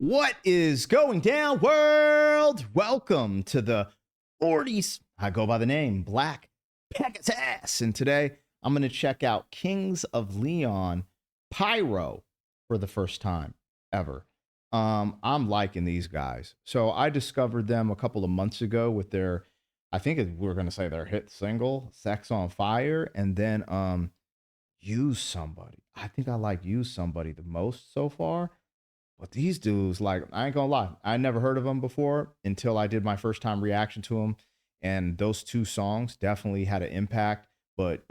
What is going down, world? Welcome to the 40s. I go by the name Black Pegasus, and today I'm going to check out Kings of Leon PYRO for the first time ever. I'm liking these guys. So I discovered them a couple of months ago with their, I think we're going to say their hit single, Sex on Fire, and then Use Somebody. I think I like Use Somebody the most so far. But these dudes, like, I ain't gonna lie, I never heard of them before until I did my first time reaction to them, and those two songs definitely had an impact. But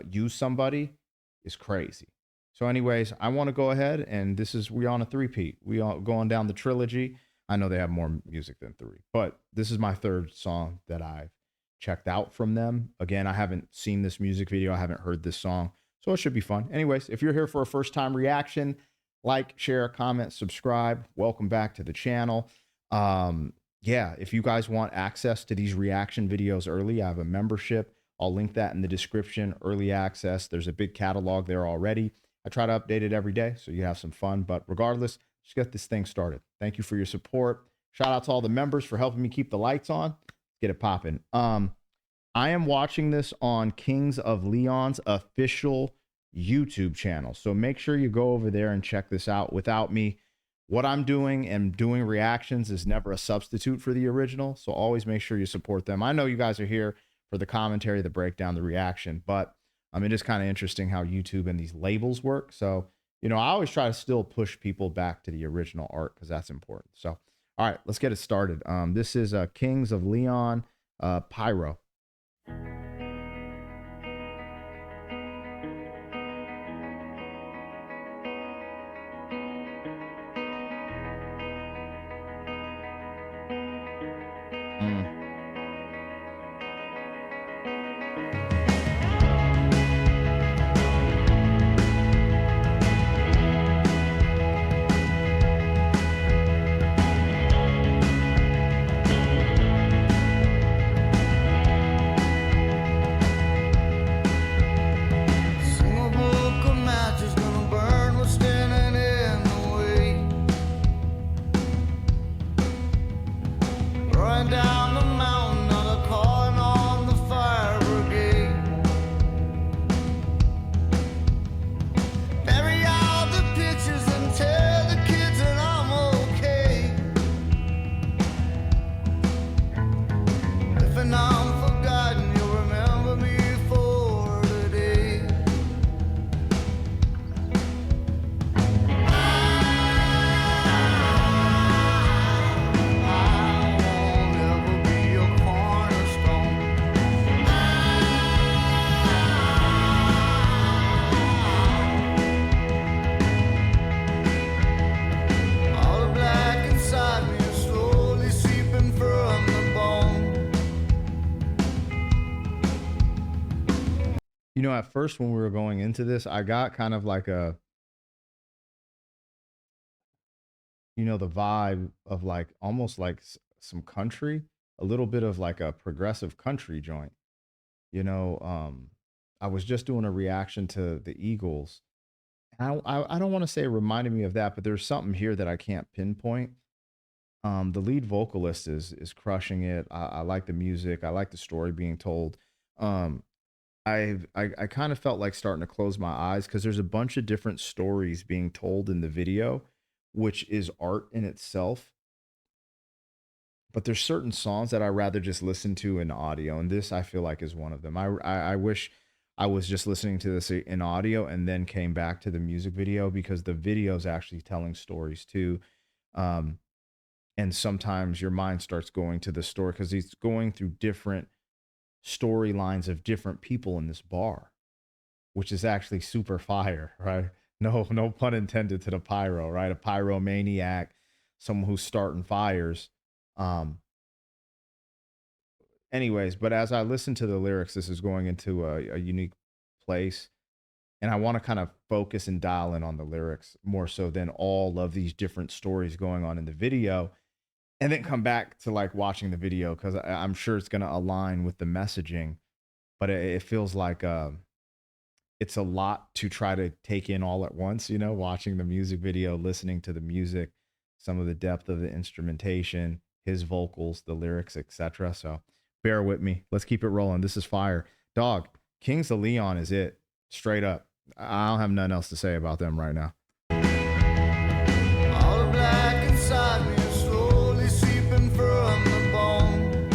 Use Somebody is crazy. So, anyways, I want to go ahead and we on a three-peat. We are going down the trilogy. I know they have more music than three, but this is my third song that I've checked out from them. Again, I haven't seen this music video, I haven't heard this song, so it should be fun. Anyways, if you're here for a first time reaction, like, share, comment, subscribe. Welcome back to the channel. Yeah, if you guys want access to these reaction videos early, I have a membership. I'll link that in the description. Early access. There's a big catalog there already. I try to update it every day so you have some fun. But regardless, just get this thing started. Thank you for your support. Shout out to all the members for helping me keep the lights on. Let's get it popping. I am watching this on Kings of Leon's official YouTube channel. So make sure you go over there and check this out. Without me, what I'm doing and doing reactions is never a substitute for the original. So always make sure you support them. I know you guys are here for the commentary, the breakdown, the reaction, but I mean, it's kind of interesting how YouTube and these labels work. So, you know, I always try to still push people back to the original art because that's important. So, all right, let's get it started. This is Kings of Leon, PYRO. Down the mountain on a calling on the fire brigade. Bury all the pictures and tell the kids that I'm okay. If I'm forgotten, you'll remember me for today. You know, at first when we were going into this, I got kind of like a, you know, the vibe of like almost like some country, a little bit of like a progressive country joint. You know, I was just doing a reaction to the Eagles. And I don't want to say it reminded me of that, but there's something here that I can't pinpoint. The lead vocalist is crushing it. I like the music. I like the story being told. Um, I kind of felt like starting to close my eyes because there's a bunch of different stories being told in the video, which is art in itself. But there's certain songs that I rather just listen to in audio, and this I feel like is one of them. I wish I was just listening to this in audio and then came back to the music video because the video is actually telling stories too. Um, and sometimes your mind starts going to the story because he's going through different storylines of different people in this bar, which is actually super fire, right? No pun intended to the pyro, right? A pyromaniac, someone who's starting fires. Um, Anyways, but as I listen to the lyrics, this is going into a unique place. And I want to kind of focus and dial in on the lyrics more so than all of these different stories going on in the video. And then come back to like watching the video because I'm sure it's going to align with the messaging. But it feels like it's a lot to try to take in all at once, you know, watching the music video, listening to the music, some of the depth of the instrumentation, his vocals, the lyrics, etc. So bear with me. Let's keep it rolling. This is fire. Dog, Kings of Leon is it. Straight up. I don't have nothing else to say about them right now. All the black inside me is slowly seeping from the bone.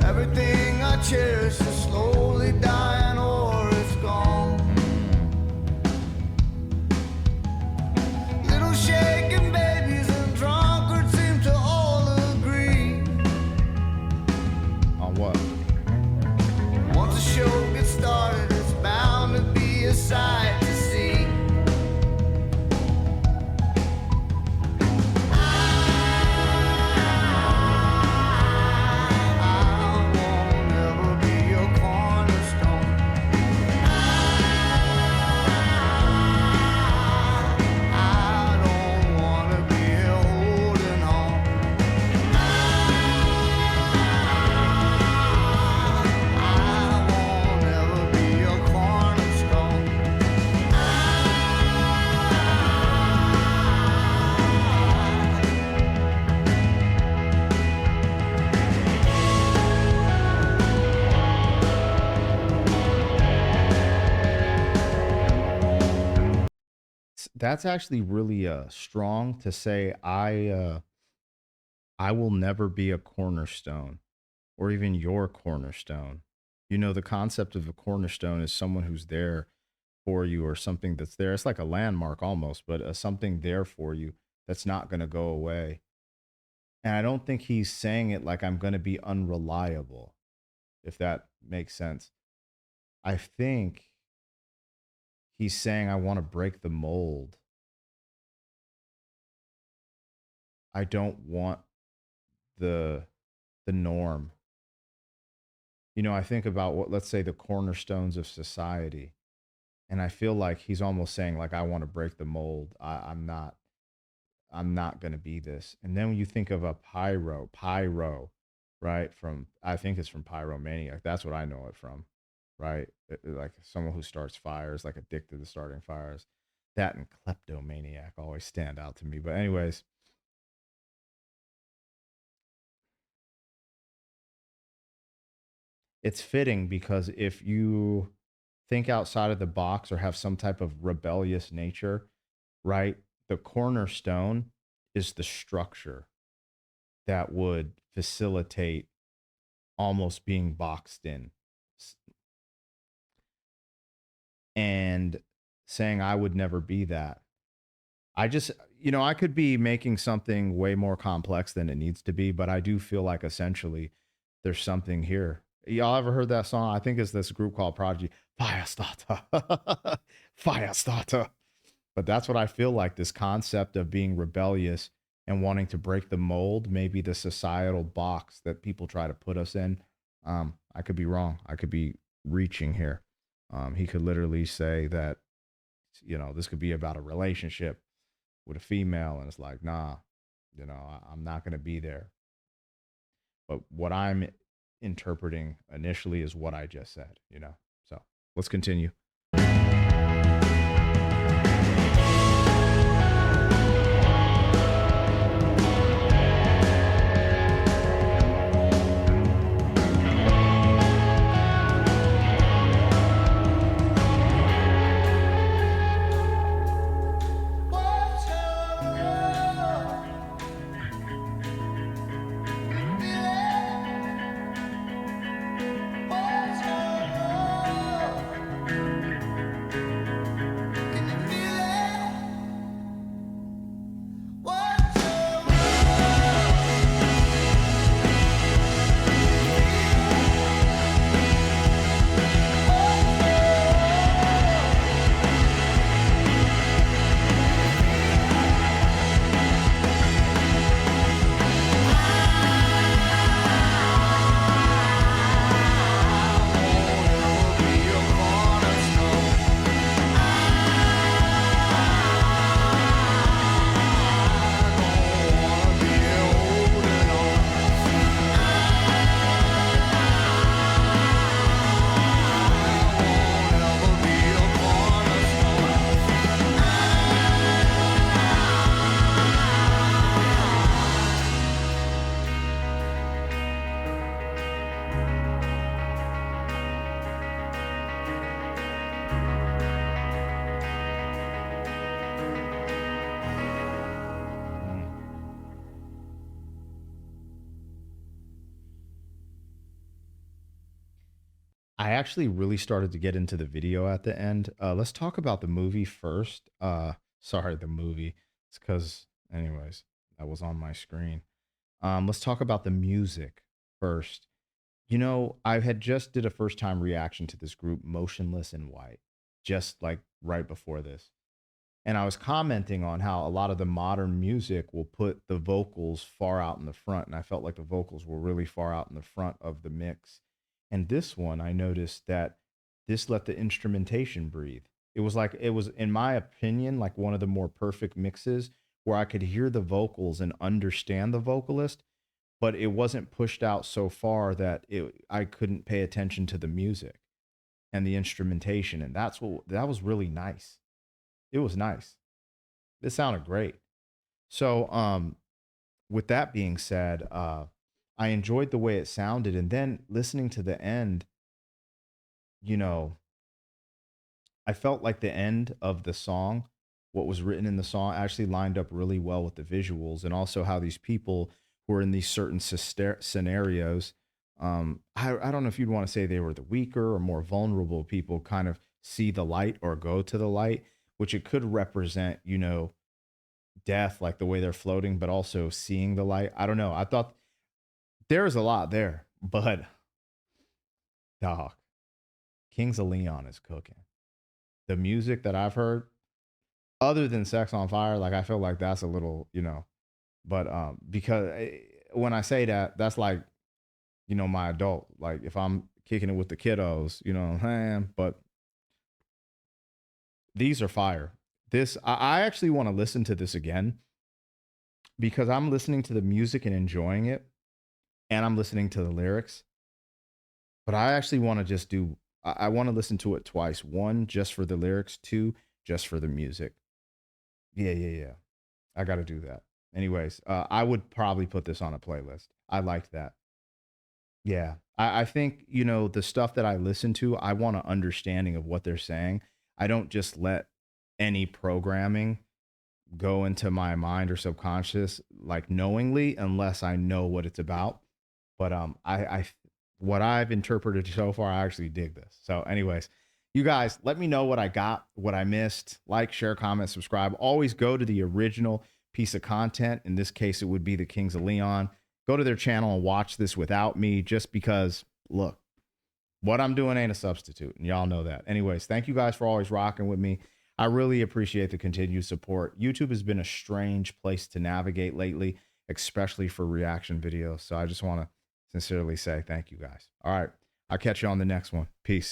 Everything I cherish is slowly dying or it's gone. Little shaken babies and drunkards seem to all agree. On what? Once the show gets started, it's bound to be a sight to see. I won't ever be your cornerstone. I don't wanna be here holding on. I won't ever be your cornerstone. That's actually really strong to say. I will never be a cornerstone or even your cornerstone. You know, the concept of a cornerstone is someone who's there for you or something that's there. It's like a landmark almost, but something there for you that's not going to go away. And I don't think he's saying it like I'm going to be unreliable, if that makes sense. I think he's saying I want to break the mold. I don't want the norm. You know, I think about what, let's say, the cornerstones of society, and I feel like he's almost saying like I want to break the mold. I'm not going to be this. And then when you think of a pyro, right? From, I think it's from Pyromaniac. That's what I know it from, right? Like someone who starts fires, like addicted to starting fires. That and kleptomaniac always stand out to me. But anyways, it's fitting because if you think outside of the box or have some type of rebellious nature, right? The cornerstone is the structure that would facilitate almost being boxed in. And saying I would never be that. I just, you know, I could be making something way more complex than it needs to be, but I do feel like essentially there's something here. Y'all ever heard that song? I think it's this group called Prodigy. Firestarter. Firestarter. But that's what I feel like, this concept of being rebellious and wanting to break the mold, maybe the societal box that people try to put us in. I could be wrong. I could be reaching here. He could literally say that, you know, this could be about a relationship with a female, and it's like, nah, you know, I'm not going to be there. But what I'm interpreting initially is what I just said, you know. So let's continue. What's your love? What's your love? I actually really started to get into the video at the end. Let's talk about the movie first. Sorry, the movie. It's because, anyways, that was on my screen. Let's talk about the music first. You know, I had just did a first time reaction to this group, Motionless in White, just like right before this. And I was commenting on how a lot of the modern music will put the vocals far out in the front. And I felt like the vocals were really far out in the front of the mix. And this one, I noticed that this let the instrumentation breathe. It was like, it was, in my opinion, like one of the more perfect mixes where I could hear the vocals and understand the vocalist, but it wasn't pushed out so far that I couldn't pay attention to the music and the instrumentation. And that was really nice. It was nice. It sounded great. So, with that being said, I enjoyed the way it sounded, and then listening to the end, you know, I felt like the end of the song, what was written in the song, actually lined up really well with the visuals, and also how these people who are in these certain scenarios. I don't know if you'd want to say they were the weaker or more vulnerable people, kind of see the light or go to the light, which it could represent, death, like the way they're floating, but also seeing the light. I don't know. I thought there was a lot there, but dog, Kings of Leon is cooking. The music that I've heard, other than Sex on Fire, like I feel like that's a little, but because when I say that, that's like, my adult. Like if I'm kicking it with the kiddos, you know what I'm saying? But these are fire. I actually want to listen to this again because I'm listening to the music and enjoying it, and I'm listening to the lyrics. But I actually want to just do. I want to listen to it twice. One, just for the lyrics. Two, just for the music. Yeah, yeah, yeah. I got to do that. Anyways, I would probably put this on a playlist. I liked that. Yeah. I think, the stuff that I listen to, I want an understanding of what they're saying. I don't just let any programming go into my mind or subconscious like knowingly unless I know what it's about. But I what I've interpreted so far, I actually dig this. So, anyways, you guys, let me know what I got, what I missed. Like, share, comment, subscribe. Always go to the original piece of content. In this case, it would be the Kings of Leon. Go to their channel and watch this without me, just because, look, what I'm doing ain't a substitute, and y'all know that. Anyways, thank you guys for always rocking with me. I really appreciate the continued support. YouTube has been a strange place to navigate lately, especially for reaction videos. So I just want to sincerely say thank you guys. All right. I'll catch you on the next one. Peace.